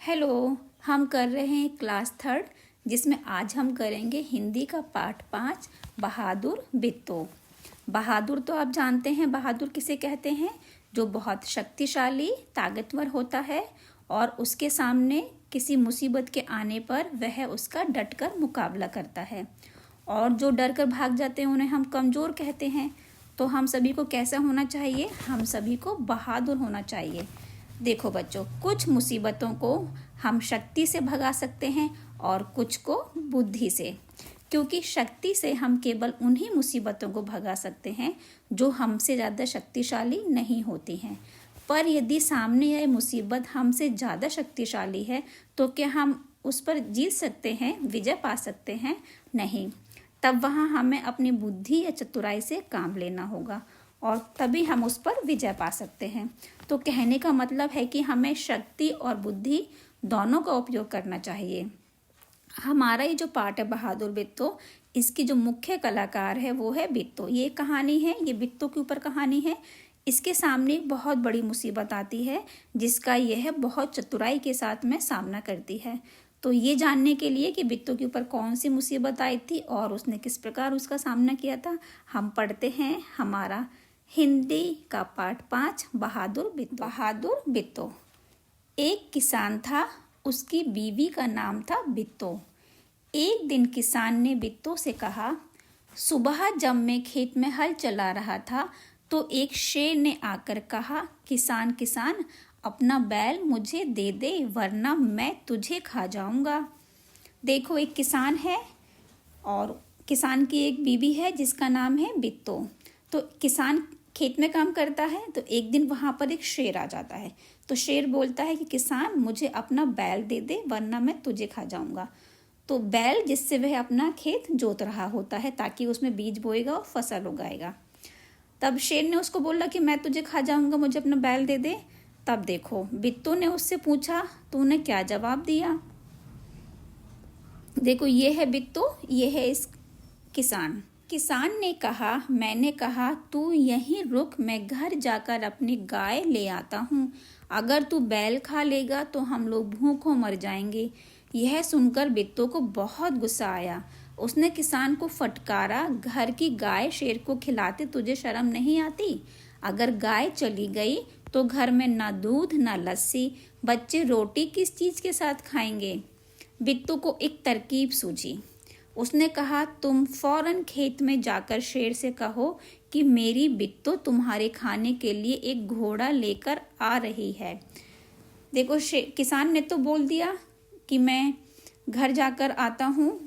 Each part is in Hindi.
हेलो। हम कर रहे हैं क्लास थर्ड, जिसमें आज हम करेंगे हिंदी का पाठ 5 बहादुर बित्तो। बहादुर तो आप जानते हैं, बहादुर किसे कहते हैं? जो बहुत शक्तिशाली ताकतवर होता है और उसके सामने किसी मुसीबत के आने पर वह उसका डटकर मुकाबला करता है। और जो डर कर भाग जाते हैं उन्हें हम कमज़ोर कहते हैं। तो हम सभी को कैसा होना चाहिए? हम सभी को बहादुर होना चाहिए। देखो बच्चों, कुछ मुसीबतों को हम शक्ति से भगा सकते हैं और कुछ को बुद्धि से, क्योंकि शक्ति से हम केवल उन्हीं मुसीबतों को भगा सकते हैं जो हमसे ज़्यादा शक्तिशाली नहीं होती हैं। पर यदि सामने यह मुसीबत हमसे ज़्यादा शक्तिशाली है तो क्या हम उस पर जीत सकते हैं, विजय पा सकते हैं? नहीं। तब वहाँ हमें अपनी बुद्धि या चतुराई से काम लेना होगा और तभी हम उस पर विजय पा सकते हैं। तो कहने का मतलब है कि हमें शक्ति और बुद्धि दोनों का उपयोग करना चाहिए। हमारा ये जो पाठ है बहादुर बित्तो, इसकी जो मुख्य कलाकार है वो है बित्तो। ये कहानी है, ये बित्तो के ऊपर कहानी है। इसके सामने एक बहुत बड़ी मुसीबत आती है जिसका यह बहुत चतुराई के साथ में सामना करती है। तो ये जानने के लिए कि बित्तो के ऊपर कौन सी मुसीबत आई थी और उसने किस प्रकार उसका सामना किया था, हम पढ़ते हैं हमारा हिंदी का पाठ 5 बहादुर बित्तो। बहादुर बित्तो। एक किसान था, उसकी बीवी का नाम था बित्तो। एक दिन किसान ने बित्तो से कहा, सुबह जब मैं खेत में हल चला रहा था तो एक शेर ने आकर कहा, किसान किसान, अपना बैल मुझे दे दे वरना मैं तुझे खा जाऊंगा। देखो, एक किसान है और किसान की एक बीवी है जिसका नाम है बित्तो। तो किसान खेत में काम करता है तो एक दिन वहाँ पर एक शेर आ जाता है। तो शेर बोलता है कि किसान, मुझे अपना बैल दे दे वरना मैं तुझे खा जाऊंगा। तो बैल जिससे वह अपना खेत जोत रहा होता है ताकि उसमें बीज बोएगा और फसल उगाएगा। तब शेर ने उसको बोला कि मैं तुझे खा जाऊंगा, मुझे अपना बैल दे दे। तब देखो, बित्तो ने उससे पूछा, तूने क्या जवाब दिया? देखो, ये है बित्तो, ये है इस किसान। किसान ने कहा, मैंने कहा तू यहीं रुक, मैं घर जाकर अपनी गाय ले आता हूँ। अगर तू बैल खा लेगा तो हम लोग भूखों मर जाएंगे। यह सुनकर बित्तो को बहुत गुस्सा आया। उसने किसान को फटकारा, घर की गाय शेर को खिलाते तुझे शर्म नहीं आती? अगर गाय चली गई तो घर में ना दूध ना लस्सी, बच्चे रोटी किस चीज़ के साथ खाएंगे? बित्तो को एक तरकीब सूझी। उसने कहा, तुम फौरन खेत में जाकर शेर से कहो कि मेरी बित्तो तुम्हारे खाने के लिए एक घोड़ा लेकर आ रही है। देखो, किसान ने तो बोल दिया कि मैं घर जाकर आता हूँ,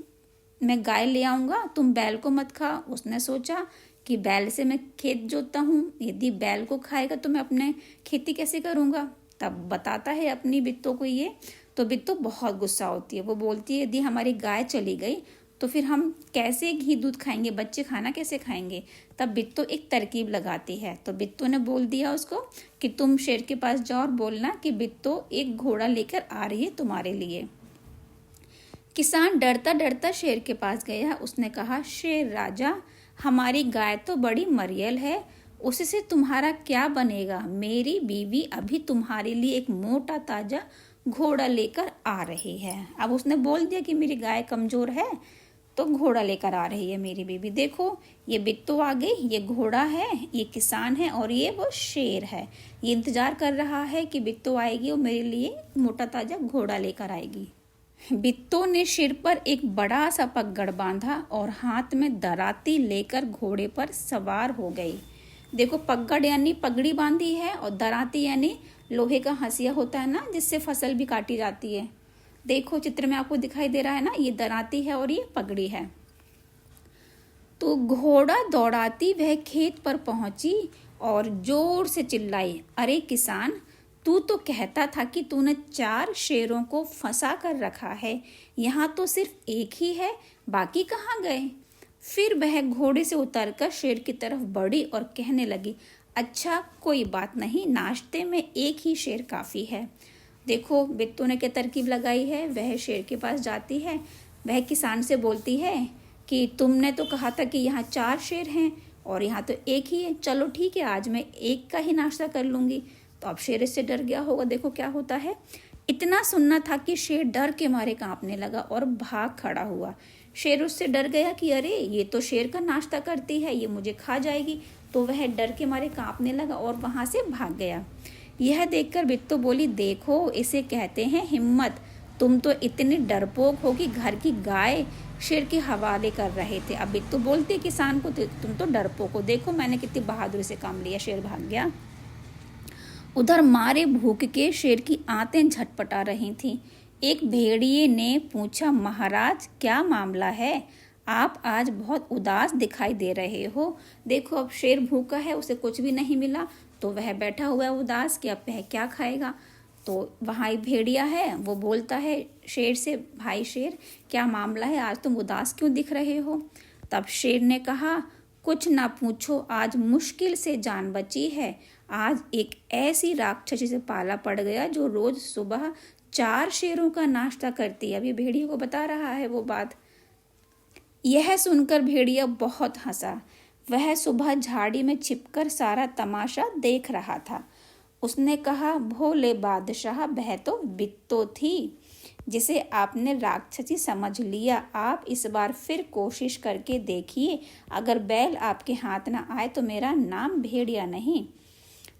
मैं गाय ले आऊँगा, तुम बैल को मत खा। उसने सोचा कि बैल से मैं खेत जोतता हूँ, यदि बैल को खाएगा तो मैं अपने खेती कैसे करूँगा? तब बताता है अपनी बित्तो को ये। तो बित्तो बहुत गुस्सा होती है। वो बोलती है, यदि हमारी गाय चली गई तो फिर हम कैसे घी दूध खाएंगे, बच्चे खाना कैसे खाएंगे? तब बित्तो एक तरकीब लगाती है। तो बित्तो ने बोल दिया उसको कि तुम शेर के पास जाओ और बोलना कि बित्तो एक घोड़ा लेकर आ रही है तुम्हारे लिए। किसान डरता डरता शेर के पास गया। उसने कहा, शेर राजा, हमारी गाय तो बड़ी मरियल है, उससे तुम्हारा क्या बनेगा? मेरी बीवी अभी तुम्हारे लिए एक मोटा ताजा घोड़ा लेकर आ रही है। अब उसने बोल दिया कि मेरी गाय कमजोर है तो घोड़ा लेकर आ रही है मेरी बीवी। देखो, ये बित्तो आ गई, ये घोड़ा है, ये किसान है और ये वो शेर है। ये इंतजार कर रहा है कि बित्तो आएगी और मेरे लिए मोटा ताजा घोड़ा लेकर आएगी। बित्तो ने सिर पर एक बड़ा सा पगड़ बांधा और हाथ में दराती लेकर घोड़े पर सवार हो गई। देखो, पगड़ यानी पगड़ी बांधी है और दराती यानी लोहे का हंसिया होता है ना, जिससे फसल भी काटी जाती है। देखो, चित्र में आपको दिखाई दे रहा है ना, ये दराती है और ये पगड़ी है। तो घोड़ा दौड़ाती वह खेत पर पहुंची और जोर से चिल्लाई, अरे किसान, तू तो कहता था कि तूने 4 शेरों को फंसा कर रखा है, यहाँ तो सिर्फ एक ही है, बाकी कहाँ गए? फिर वह घोड़े से उतरकर शेर की तरफ बढ़ी और कहने लगी, अच्छा कोई बात नहीं, नाश्ते में एक ही शेर काफ़ी है। देखो, बित्तो ने क्या तरकीब लगाई है। वह शेर के पास जाती है, वह किसान से बोलती है कि तुमने तो कहा था कि यहाँ 4 शेर हैं और यहाँ तो एक ही है, चलो ठीक है, आज मैं एक का ही नाश्ता कर लूँगी। तो अब शेर इससे डर गया होगा। देखो क्या होता है, इतना सुनना था कि शेर डर के मारे कांपने लगा और भाग खड़ा हुआ। शेर उससे डर गया कि अरे ये तो शेर का नाश्ता करती है, ये मुझे खा जाएगी। तो वह डर के मारे कांपने लगा और वहां से भाग गया। यह देखकर बिट्टू बोली, देखो इसे कहते हैं हिम्मत। तुम तो इतने डरपोक हो कि घर की गाय शेर के हवाले कर रहे थे। अब बिट्टू बोलती किसान को, तुम तो डरपोक हो, देखो मैंने कितनी बहादुरी से काम लिया, शेर भाग गया। उधर मारे भूख के शेर की आंतें झटपटा रही थीं। एक भेड़िए ने पूछा, महाराज क्या मामला है? आप आज बहुत उदास दिखाई दे रहे हो। देखो अब शेर भूखा है, उसे कुछ भी नहीं मिला तो वह बैठा हुआ है उदास कि अब वह क्या खाएगा। तो वहाँ एक भेड़िया है, वो बोलता है शेर से, भाई शेर क्या मामला है, आज तुम उदास क्यों दिख रहे हो? तब शेर ने कहा, कुछ ना पूछो, आज मुश्किल से जान बची है। आज एक ऐसी राक्षसी से पाला पड़ गया जो रोज सुबह 4 शेरों का नाश्ता करती है। अभी भेड़िए को बता रहा है वो बात। यह सुनकर भेड़िया बहुत हंसा। वह सुबह झाड़ी में छिपकर सारा तमाशा देख रहा था। उसने कहा, भोले बादशाह, वह तो बिट्टू थी जिसे आपने राक्षसी समझ लिया। आप इस बार फिर कोशिश करके देखिए, अगर बैल आपके हाथ ना आए तो मेरा नाम भेड़िया नहीं।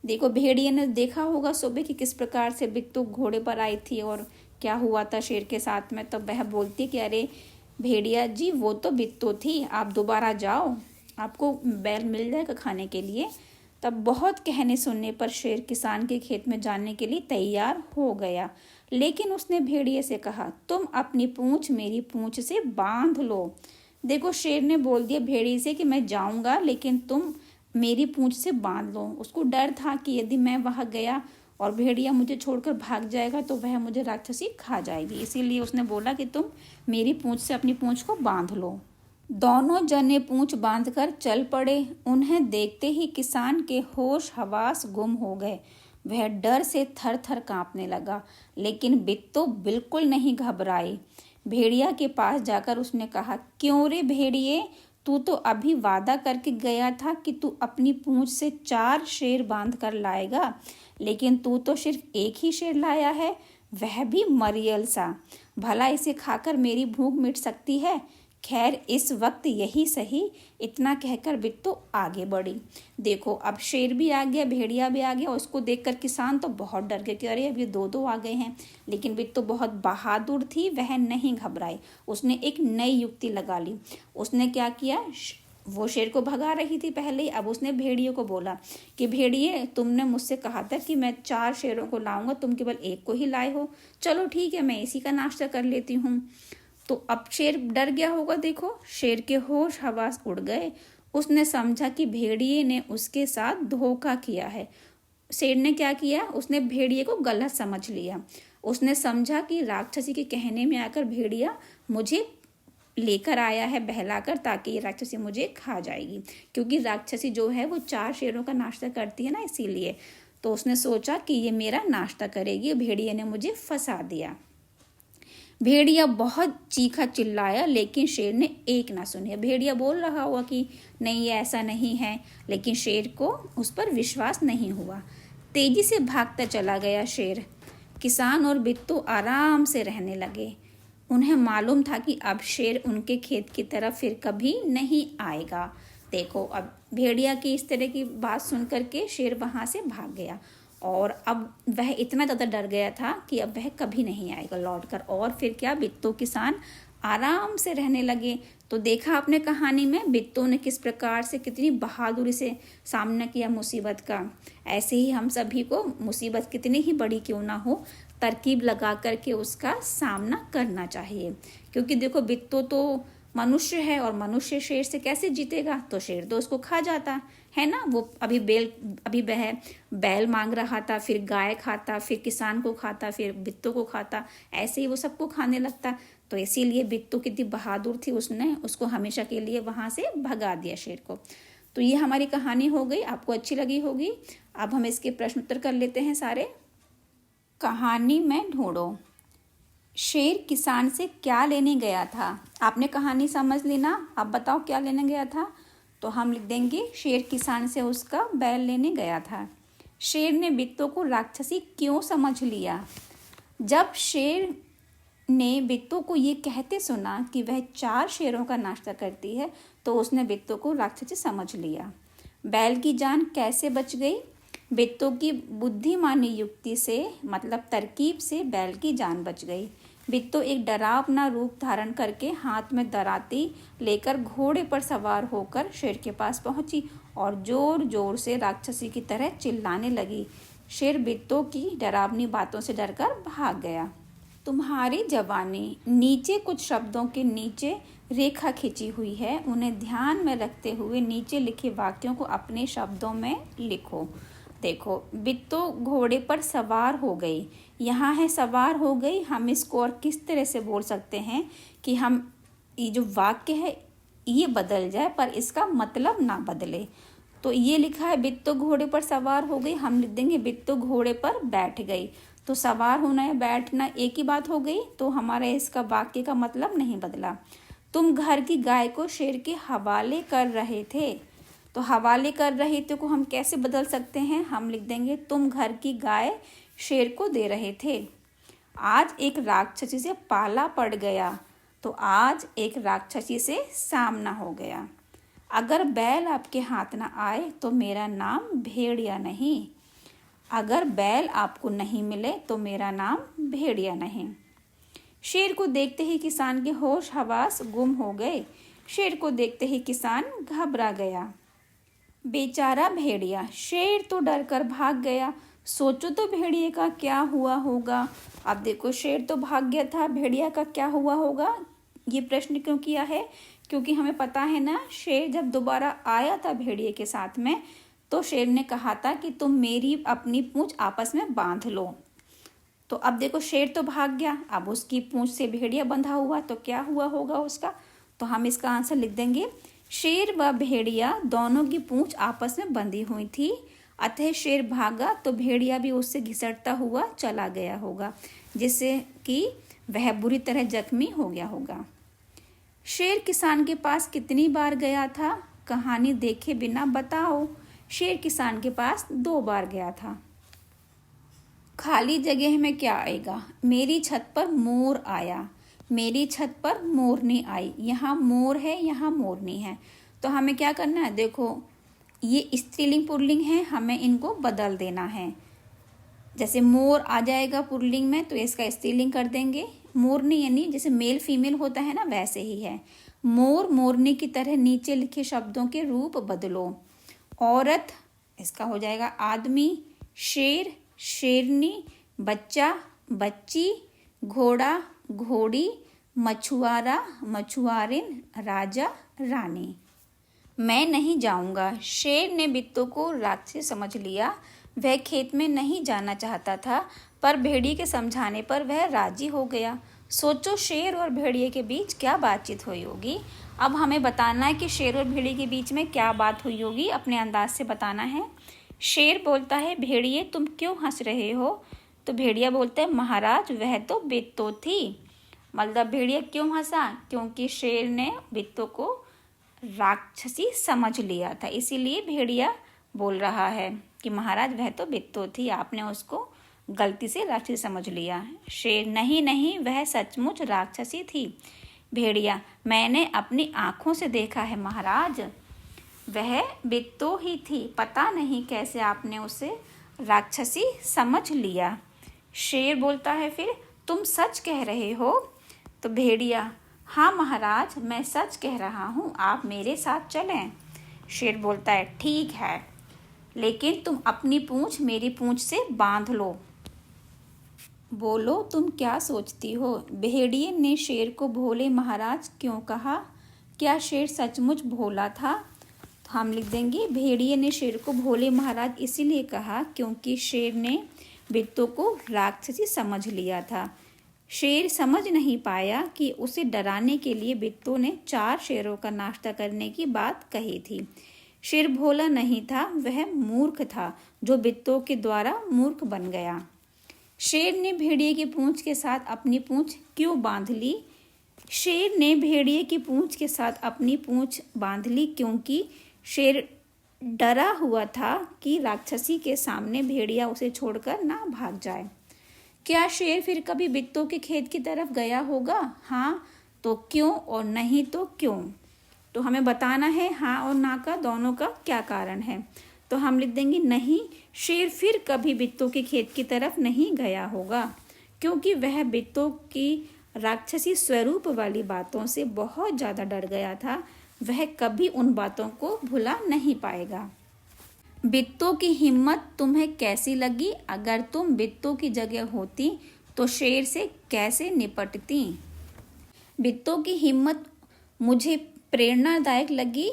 देखो भेड़िया ने देखा होगा सुबह कि किस प्रकार से बिट्टू घोड़े पर आई थी और क्या हुआ था शेर के साथ में। तब वह बोलती कि अरे भेड़िया जी, वो तो बिट्टू थी, आप दोबारा जाओ, आपको बैल मिल जाएगा खाने के लिए। तब बहुत कहने सुनने पर शेर किसान के खेत में जाने के लिए तैयार हो गया। लेकिन उसने भेड़िए से कहा, तुम अपनी पूंछ मेरी पूंछ से बांध लो। देखो शेर ने बोल दिया भेड़िए से कि मैं जाऊंगा लेकिन तुम मेरी पूंछ से बांध लो। उसको डर था कि यदि मैं वहां गया और भेड़िया मुझे छोड़कर भाग जाएगा तो वह मुझे राक्षसी खा जाएगी, इसीलिए उसने बोला कि तुम मेरी पूंछ से अपनी पूंछ को बांध लो। दोनों जने पूंछ बांधकर चल पड़े। उन्हें देखते ही किसान के होश हवास गुम हो गए। वह डर से थर थर कांपने लगा, लेकिन बिट्टू बिल्कुल नहीं घबराई। भेड़िया के पास जाकर उसने कहा, क्यों रे भेड़िए, तू तो अभी वादा करके गया था कि तू अपनी पूंछ से 4 शेर बांध कर लाएगा, लेकिन तू तो सिर्फ एक ही शेर लाया है, वह भी मरियल सा। भला इसे खाकर मेरी भूख मिट सकती है? खैर इस वक्त यही सही। इतना कहकर बिट्टू आगे बढ़ी। देखो अब शेर भी आ गया, भेड़िया भी आ गया। उसको देखकर किसान तो बहुत डर गए कि अरे अब ये 2-2 आ गए हैं। लेकिन बिट्टू बहुत बहादुर थी, वह नहीं घबराई। उसने एक नई युक्ति लगा ली। उसने क्या किया, वो शेर को भगा रही थी पहले ही, अब उसने भेड़िए को बोला कि भेड़िए, तुमने मुझसे कहा था कि मैं 4 शेरों को लाऊंगा, तुम केवल एक को ही लाए हो। चलो ठीक है, मैं इसी का नाश्ता कर लेती हूँ। तो अब शेर डर गया होगा। देखो शेर के होश हवास उड़ गए। उसने समझा कि भेड़िए ने उसके साथ धोखा किया है। शेर ने क्या किया, उसने भेड़िए को गलत समझ लिया। उसने समझा कि राक्षसी के कहने में आकर भेड़िया मुझे लेकर आया है बहलाकर, ताकि ये राक्षसी मुझे खा जाएगी, क्योंकि राक्षसी जो है वो 4 शेरों का नाश्ता करती है ना, इसीलिए। तो उसने सोचा कि ये मेरा नाश्ता करेगी। भेड़िए ने मुझे फंसा दिया। भेड़िया बहुत चीखा चिल्लाया, लेकिन शेर ने एक ना सुनी। भेड़िया बोल रहा हुआ कि नहीं ये ऐसा नहीं है, लेकिन शेर को उस पर विश्वास नहीं हुआ। तेजी से भागता चला गया शेर। किसान और बिट्टू आराम से रहने लगे। उन्हें मालूम था कि अब शेर उनके खेत की तरफ फिर कभी नहीं आएगा। देखो अब भेड़िया की इस तरह की बात सुन करके शेर वहां से भाग गया और अब वह इतना ज़्यादा डर गया था कि अब वह कभी नहीं आएगा लौटकर। और फिर क्या, बिट्टू किसान आराम से रहने लगे। तो देखा आपने कहानी में बिट्टू ने किस प्रकार से, कितनी बहादुरी से सामना किया मुसीबत का। ऐसे ही हम सभी को मुसीबत कितनी ही बड़ी क्यों ना हो, तरकीब लगा करके उसका सामना करना चाहिए। क्योंकि देखो बिट्टू तो मनुष्य है और मनुष्य शेर से कैसे जीतेगा, तो शेर तो उसको खा जाता है ना। वो अभी वह बैल मांग रहा था, फिर गाय खाता, फिर किसान को खाता, फिर बिट्टू को खाता, ऐसे ही वो सबको खाने लगता। तो इसीलिए बिट्टू कितनी बहादुर थी, उसने उसको हमेशा के लिए वहां से भगा दिया शेर को। तो ये हमारी कहानी हो गई, आपको अच्छी लगी होगी। अब हम इसके प्रश्न उत्तर कर लेते हैं सारे। कहानी में ढूंढो, शेर किसान से क्या लेने गया था? आपने कहानी समझ ली ना, अब बताओ क्या लेने गया था। तो हम लिख देंगे, शेर किसान से उसका बैल लेने गया था। शेर ने बिट्टू को राक्षसी क्यों समझ लिया? जब शेर ने बिट्टू को ये कहते सुना कि वह 4 शेरों का नाश्ता करती है तो उसने बिट्टू को राक्षसी समझ लिया। बैल की जान कैसे बच गई? बिट्टू की बुद्धिमानी युक्ति से मतलब तरकीब से बैल की जान बच गई। बिट्टू एक डरावना रूप धारण करके हाथ में दराती लेकर घोड़े पर सवार होकर शेर के पास पहुंची और जोर जोर से राक्षसी की तरह चिल्लाने लगी। शेर बिट्टू की डरावनी बातों से डरकर भाग गया। तुम्हारी जवानी नीचे कुछ शब्दों के नीचे रेखा खींची हुई है, उन्हें ध्यान में रखते हुए नीचे लिखे वाक्यों को अपने शब्दों में लिखो। देखो, बिट्टू घोड़े पर सवार हो गई, यहाँ है सवार हो गई। हम इसको और किस तरह से बोल सकते हैं कि हम ये जो वाक्य है ये बदल जाए पर इसका मतलब ना बदले। तो ये लिखा है बिट्टू घोड़े पर सवार हो गई, हम लिख देंगे बिट्टू घोड़े पर बैठ गई। तो सवार होना या बैठना एक ही बात हो गई, तो हमारा इसका वाक्य का मतलब नहीं बदला। तुम घर की गाय को शेर के हवाले कर रहे थे, तो हवाले कर रहे थे को हम कैसे बदल सकते हैं? हम लिख देंगे तुम घर की गाय शेर को दे रहे थे। आज एक राक्षसी से पाला पड़ गया, तो आज एक राक्षसी से सामना हो गया। अगर बैल आपके हाथ ना आए तो मेरा नाम भेड़िया नहीं। अगर बैल आपको नहीं मिले तो मेरा नाम भेड़िया नहीं। शेर को देखते ही किसान के होश हवास गुम हो गए। शेर को देखते ही किसान घबरा गया। बेचारा भेड़िया, शेर तो डर कर भाग गया। सोचो तो भेड़िए का क्या हुआ होगा। अब देखो, शेर तो भाग गया था, भेड़िया का क्या हुआ होगा। ये प्रश्न क्यों किया है? क्योंकि हमें पता है ना, शेर जब दोबारा आया था भेड़िए के साथ में तो शेर ने कहा था कि तुम मेरी अपनी पूंछ आपस में बांध लो। तो अब देखो, शेर तो भाग गया, अब उसकी पूंछ से भेड़िया बंधा हुआ, तो क्या हुआ होगा उसका? तो हम इसका आंसर लिख देंगे शेर व भेड़िया दोनों की पूंछ आपस में बंधी हुई थी, अतः शेर भागा तो भेड़िया भी उससे घिसटता हुआ चला गया होगा, जिससे कि वह बुरी तरह जख्मी हो गया होगा। शेर किसान के पास कितनी बार गया था? कहानी देखे बिना बताओ। शेर किसान के पास 2 बार गया था। खाली जगह में क्या आएगा? मेरी छत पर मोर आया, मेरी छत पर मोरनी आई। यहाँ मोर है, यहाँ मोरनी है, तो हमें क्या करना है? देखो, ये स्त्रीलिंग पुल्लिंग है, हमें इनको बदल देना है। जैसे मोर आ जाएगा पुल्लिंग में तो इसका स्त्रीलिंग कर देंगे। मोरनी यानी जैसे मेल फीमेल होता है ना, वैसे ही है। मोर मोरनी की तरह नीचे लिखे शब्दों के रूप बदलो। औरत, इसका हो जाएगा आदमी। शेर शेरनी, बच्चा बच्ची, घोड़ा घोड़ी, मछुआरा मछुआरिन, राजा रानी। मैं नहीं जाऊंगा। शेर ने बिट्टू को राक्षसी समझ लिया। वह खेत में नहीं जाना चाहता था, पर भेड़िए के समझाने पर वह राजी हो गया। सोचो, शेर और भेड़िए के बीच क्या बातचीत हुई होगी। अब हमें बताना है कि शेर और भेड़िए के बीच में क्या बात हुई होगी, अपने अंदाज से बताना है। शेर बोलता है, भेड़िए तुम क्यों हंस रहे हो? तो भेड़िया बोलता है, महाराज वह तो बिट्टू थी। मतलब भेड़िया क्यों हंसा? क्योंकि शेर ने बिट्टू को राक्षसी समझ लिया था, इसीलिए भेड़िया बोल रहा है कि महाराज वह तो बिट्टू थी, आपने उसको गलती से राक्षसी समझ लिया। शेर, नहीं नहीं, वह सचमुच राक्षसी थी। भेड़िया, मैंने अपनी आंखों से देखा है महाराज, वह बिट्टू ही थी, पता नहीं कैसे आपने उसे राक्षसी समझ लिया। शेर बोलता है फिर, तुम सच कह रहे हो? तो भेड़िया, हाँ महाराज, मैं सच कह रहा हूँ, आप मेरे साथ चलें। शेर बोलता है, ठीक है, लेकिन तुम अपनी पूंछ मेरी पूंछ से बांध लो। बोलो, तुम क्या सोचती हो? भेड़िए ने शेर को भोले महाराज क्यों कहा? क्या शेर सचमुच भोला था? तो हम लिख देंगे भेड़िए ने शेर को भोले महाराज इसीलिए कहा क्योंकि शेर ने बिट्टू को राक्षसी समझ लिया था। शेर समझ नहीं पाया कि उसे डराने के लिए बिट्टू ने 4 शेरों का नाश्ता करने की बात कही थी। शेर भोला नहीं था, वह मूर्ख था जो बिट्टू के द्वारा मूर्ख बन गया। शेर ने भेड़िए की पूंछ के साथ अपनी पूंछ क्यों बांध ली? शेर ने भेड़िए की पूंछ के साथ अपनी पूंछ बांध ली क्योंकि शेर डरा हुआ था कि राक्षसी के सामने भेड़िया उसे छोड़कर ना भाग जाए। क्या शेर फिर कभी बिट्टू के खेत की तरफ गया होगा? हाँ तो क्यों और नहीं तो क्यों? तो हमें बताना है हाँ और ना का दोनों का क्या कारण है। तो हम लिख देंगे नहीं, शेर फिर कभी बिट्टू के खेत की तरफ नहीं गया होगा, क्योंकि वह बिट्टू की राक्षसी स्वरूप वाली बातों से बहुत ज़्यादा डर गया था। वह कभी उन बातों को भुला नहीं पाएगा। बिट्टू की हिम्मत तुम्हें कैसी लगी? अगर तुम बिट्टू की जगह होती तो शेर से कैसे निपटती? बिट्टू की हिम्मत मुझे प्रेरणादायक लगी।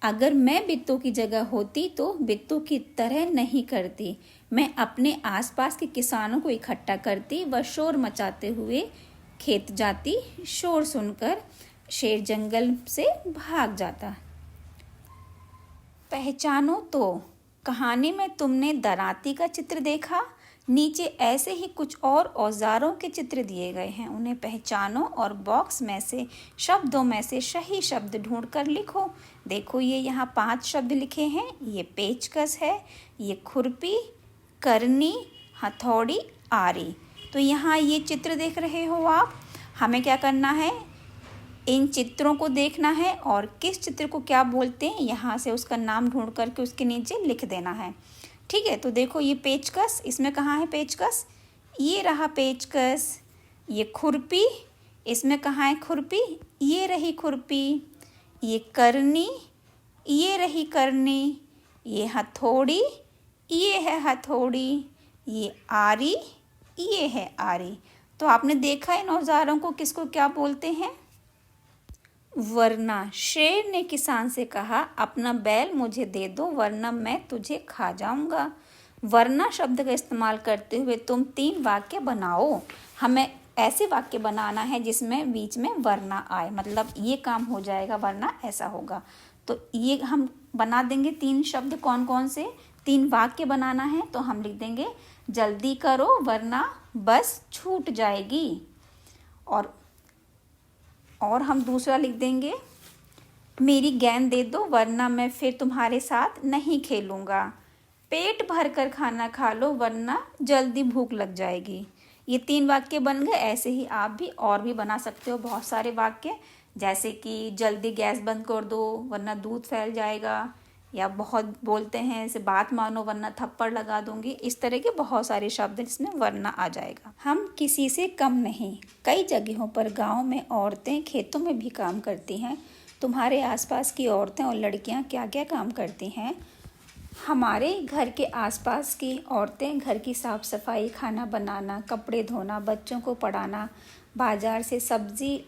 अगर मैं बिट्टू की जगह होती तो बिट्टू की तरह नहीं करती। मैं अपने आसपास के किसानों को इकट्ठा करती व शोर मचाते हुए खेत जाती। शोर सुनकर शेर जंगल से भाग जाता। पहचानो तो। कहानी में तुमने दराती का चित्र देखा। नीचे ऐसे ही कुछ और औजारों के चित्र दिए गए हैं, उन्हें पहचानो और बॉक्स में से शब्दों में से सही शब्द ढूंढकर लिखो। देखो ये यहाँ 5 शब्द लिखे हैं। ये पेचकस है, ये खुरपी, करनी, हथौड़ी, आरी। तो यहाँ ये चित्र देख रहे हो आप। हमें क्या करना है, इन चित्रों को देखना है और किस चित्र को क्या बोलते हैं यहाँ से उसका नाम ढूंढ करके उसके नीचे लिख देना है। ठीक है, तो देखो ये पेचकस, इसमें कहाँ है पेचकस? ये रहा पेचकस। ये खुरपी, इसमें कहाँ है खुरपी? ये रही खुरपी। ये करनी, ये रही करनी। ये हथौड़ी, ये है हथौड़ी। ये आरी, ये है आरी। तो आपने देखा इन औजारों को किसको क्या बोलते हैं? वरना शेर ने किसान से कहा, अपना बैल मुझे दे दो वरना मैं तुझे खा जाऊंगा। वरना शब्द का इस्तेमाल करते हुए तुम 3 वाक्य बनाओ। हमें ऐसे वाक्य बनाना है जिसमें बीच में वरना आए, मतलब ये काम हो जाएगा वरना ऐसा होगा। तो ये हम बना देंगे 3 शब्द। कौन कौन से? 3 वाक्य बनाना है तो हम लिख देंगे जल्दी करो वरना बस छूट जाएगी। और हम दूसरा लिख देंगे मेरी गेंद दे दो वरना मैं फिर तुम्हारे साथ नहीं खेलूँगा। पेट भर कर खाना खा लो वरना जल्दी भूख लग जाएगी। ये 3 वाक्य बन गए। ऐसे ही आप भी और भी बना सकते हो बहुत सारे वाक्य, जैसे कि जल्दी गैस बंद कर दो वरना दूध फैल जाएगा, या बहुत बोलते हैं ऐसे बात मानो वरना थप्पड़ लगा दूंगी। इस तरह के बहुत सारे शब्द जिसमें वरना आ जाएगा। हम किसी से कम नहीं। कई जगहों पर गांव में औरतें खेतों में भी काम करती हैं। तुम्हारे आसपास की औरतें और लड़कियां क्या क्या काम करती हैं? हमारे घर के आसपास की औरतें घर की साफ़ सफाई, खाना बनाना, कपड़े धोना, बच्चों को पढ़ाना, बाज़ार से सब्ज़ी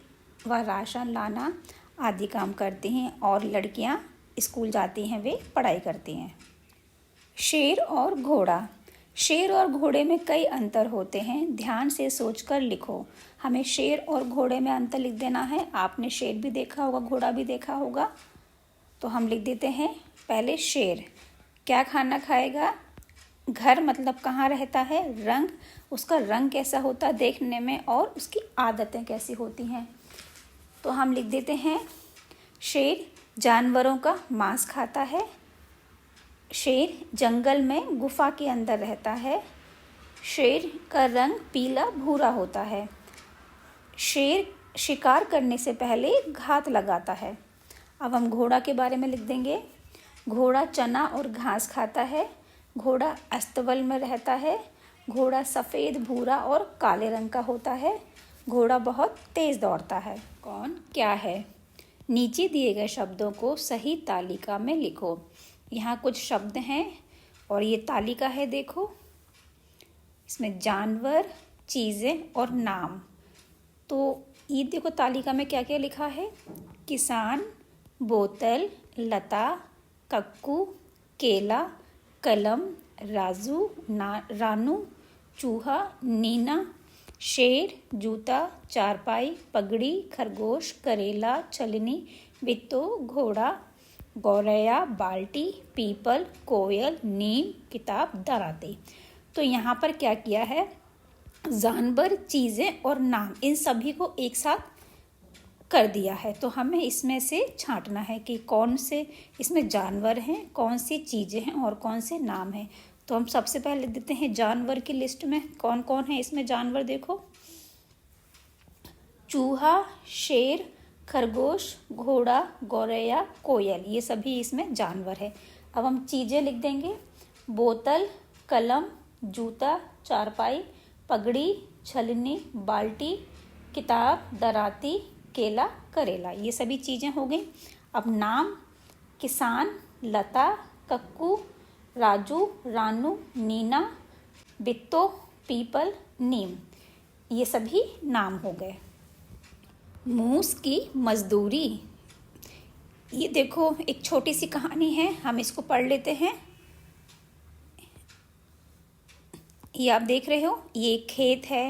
व राशन लाना आदि काम करती हैं। और लड़कियां स्कूल जाती हैं, वे पढ़ाई करती हैं। शेर और घोड़ा। शेर और घोड़े में कई अंतर होते हैं, ध्यान से सोचकर लिखो। हमें शेर और घोड़े में अंतर लिख देना है। आपने शेर भी देखा होगा, घोड़ा भी देखा होगा। तो हम लिख देते हैं पहले शेर क्या खाना खाएगा? घर मतलब कहाँ रहता है? रंग, उसका रंग कैसा होता है देखने में, और उसकी आदतें कैसी होती हैं। तो हम लिख देते हैं शेर जानवरों का मांस खाता है। शेर जंगल में गुफा के अंदर रहता है। शेर का रंग पीला भूरा होता है। शेर शिकार करने से पहले घात लगाता है। अब हम घोड़ा के बारे में लिख देंगे। घोड़ा चना और घास खाता है। घोड़ा अस्तबल में रहता है। घोड़ा सफ़ेद, भूरा और काले रंग का होता है। घोड़ा बहुत तेज़ दौड़ता है। कौन क्या है? नीचे दिए गए शब्दों को सही तालिका में लिखो। यहाँ कुछ शब्द हैं और ये तालिका है, देखो इसमें जानवर, चीज़ें और नाम। तो ये देखो तालिका में क्या क्या लिखा है? किसान, बोतल, लता, कक्कू, केला, कलम, राजू, रानू, चूहा, नीना, शेर, जूता, चारपाई, पगड़ी, खरगोश, करेला, छलनी, बित्तो, घोड़ा, गौरैया, बाल्टी, पीपल, कोयल, नीम, किताब, दराती। तो यहाँ पर क्या किया है? जानवर, चीज़ें और नाम, इन सभी को एक साथ कर दिया है। तो हमें इसमें से छांटना है कि कौन से इसमें जानवर हैं, कौन सी चीज़ें हैं और कौन से नाम हैं। तो हम सबसे पहले देते हैं जानवर की लिस्ट में कौन कौन है इसमें जानवर। देखो, चूहा, शेर, खरगोश, घोड़ा, गौरैया, कोयल, ये सभी इसमें जानवर है। अब हम चीज़ें लिख देंगे। बोतल, कलम, जूता, चारपाई, पगड़ी, छलनी, बाल्टी, किताब, दराती, केला, करेला, ये सभी चीज़ें हो गई। अब नाम, किसान, लता, कक्कू, राजू, रानू, नीना, बिट्टो, पीपल, नीम, ये सभी नाम हो गए। मूस की मजदूरी, ये देखो एक छोटी सी कहानी है, हम इसको पढ़ लेते हैं। ये आप देख रहे हो, ये खेत है,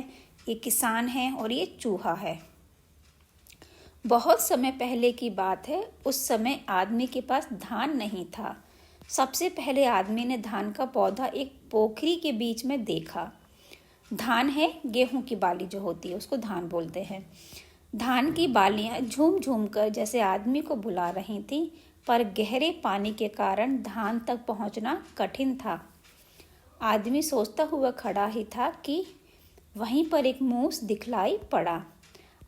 ये किसान है और ये चूहा है। बहुत समय पहले की बात है, उस समय आदमी के पास धान नहीं था। सबसे पहले आदमी ने धान का पौधा एक पोखरी के बीच में देखा। धान है गेहूं की बाली जो होती है, उसको धान बोलते हैं। धान की बालियां झूम झूम कर जैसे आदमी को बुला रही थी, पर गहरे पानी के कारण धान तक पहुंचना कठिन था। आदमी सोचता हुआ खड़ा ही था कि वहीं पर एक मूस दिखलाई पड़ा।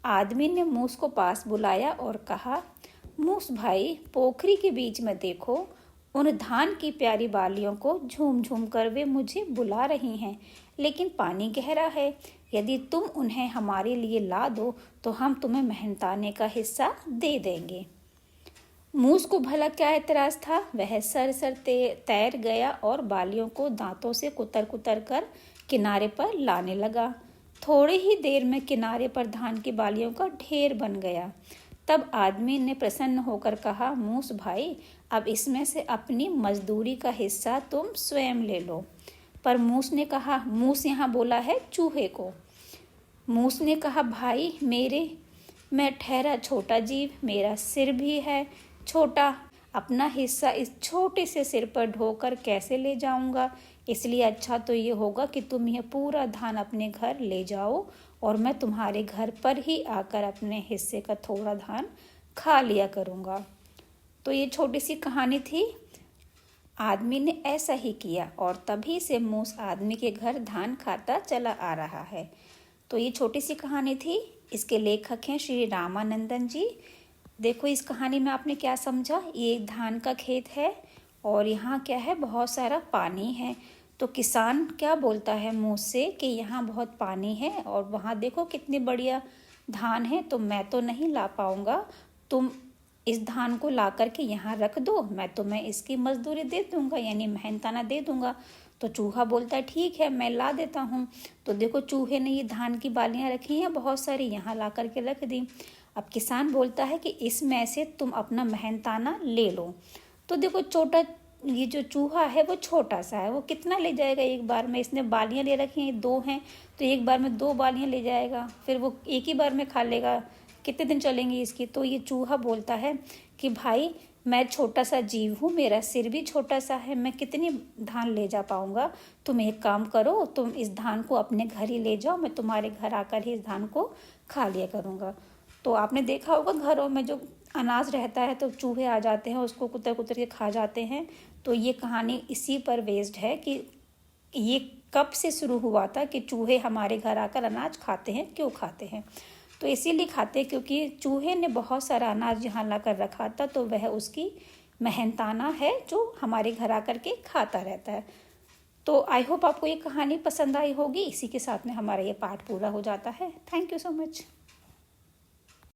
आदमी ने मूस को पास बुलाया और कहा, मूस भाई, पोखरी के बीच में देखो, उन धान की प्यारी बालियों को झूम झूम कर वे मुझे बुला रही हैं, लेकिन पानी गहरा है। यदि तुम उन्हें हमारे लिए ला दो तो हम तुम्हें मेहनताने का हिस्सा दे देंगे। मूस को भला क्या एतराज था। वह सर सर तैर गया और बालियों को दांतों से कुतर कुतर कर किनारे पर लाने लगा। थोड़ी ही देर में किनारे पर धान की बालियों का ढेर बन गया। तब आदमी ने प्रसन्न होकर कहा, मूस भाई, अब इसमें से अपनी मजदूरी का हिस्सा तुम स्वयं ले लो। पर मूस ने कहा, मूस यहाँ बोला है चूहे को। मूस ने कहा, भाई मैं ठहरा छोटा जीव, मेरा सिर भी है छोटा, अपना हिस्सा इस छोटे से सिर पर ढोकर कैसे ले जाऊंगा। इसलिए अच्छा तो ये होगा कि तुम यह पूरा धान अपने घर ले जाओ और मैं तुम्हारे घर पर ही आकर अपने हिस्से का थोड़ा धान खा लिया करूँगा। तो ये छोटी सी कहानी थी। आदमी ने ऐसा ही किया और तभी से मूस आदमी के घर धान खाता चला आ रहा है। तो ये छोटी सी कहानी थी। इसके लेखक हैं श्री रामानंदन जी। देखो इस कहानी में आपने क्या समझा। ये धान का खेत है और यहाँ क्या है, बहुत सारा पानी है। तो किसान क्या बोलता है मूस से कि यहाँ बहुत पानी है और वहाँ देखो कितनी बढ़िया धान है, तो मैं तो नहीं ला पाऊँगा, तुम इस धान को ला करके यहाँ रख दो, मैं तुम्हें इसकी मजदूरी दे दूँगा, यानी मेहनताना दे दूँगा। तो चूहा बोलता है ठीक है, मैं ला देता हूँ। तो देखो चूहे ने ये धान की बालियाँ रखी हैं बहुत सारी, यहाँ ला करके रख दी। अब किसान बोलता है कि इसमें से तुम अपना मेहनताना ले लो। तो देखो छोटा ये जो चूहा है वो छोटा सा है, वो कितना ले जाएगा एक बार में। इसने बालियाँ ले रखी हैं 2 हैं, तो एक बार में 2 बालियाँ ले जाएगा, फिर वो एक ही बार में खा लेगा, कितने दिन चलेंगी इसकी। तो ये चूहा बोलता है कि भाई मैं छोटा सा जीव हूँ, मेरा सिर भी छोटा सा है, मैं कितनी धान ले जा पाऊँगा। तुम एक काम करो, तुम इस धान को अपने घर ही ले जाओ, मैं तुम्हारे घर आकर ही इस धान को खा लिया करूँगा। तो आपने देखा होगा घरों में जो अनाज रहता है तो चूहे आ जाते हैं, उसको कुतर कुतर के खा जाते हैं। तो ये कहानी इसी पर बेस्ड है कि ये कब से शुरू हुआ था कि चूहे हमारे घर आकर अनाज खाते हैं, क्यों खाते हैं। तो इसीलिए खाते क्योंकि चूहे ने बहुत सारा अनाज यहाँ ला कर रखा था, तो वह उसकी मेहनताना है जो हमारे घर आकर के खाता रहता है। तो आई होप आपको ये कहानी पसंद आई होगी। इसी के साथ में हमारा ये पाठ पूरा हो जाता है। Thank you so much.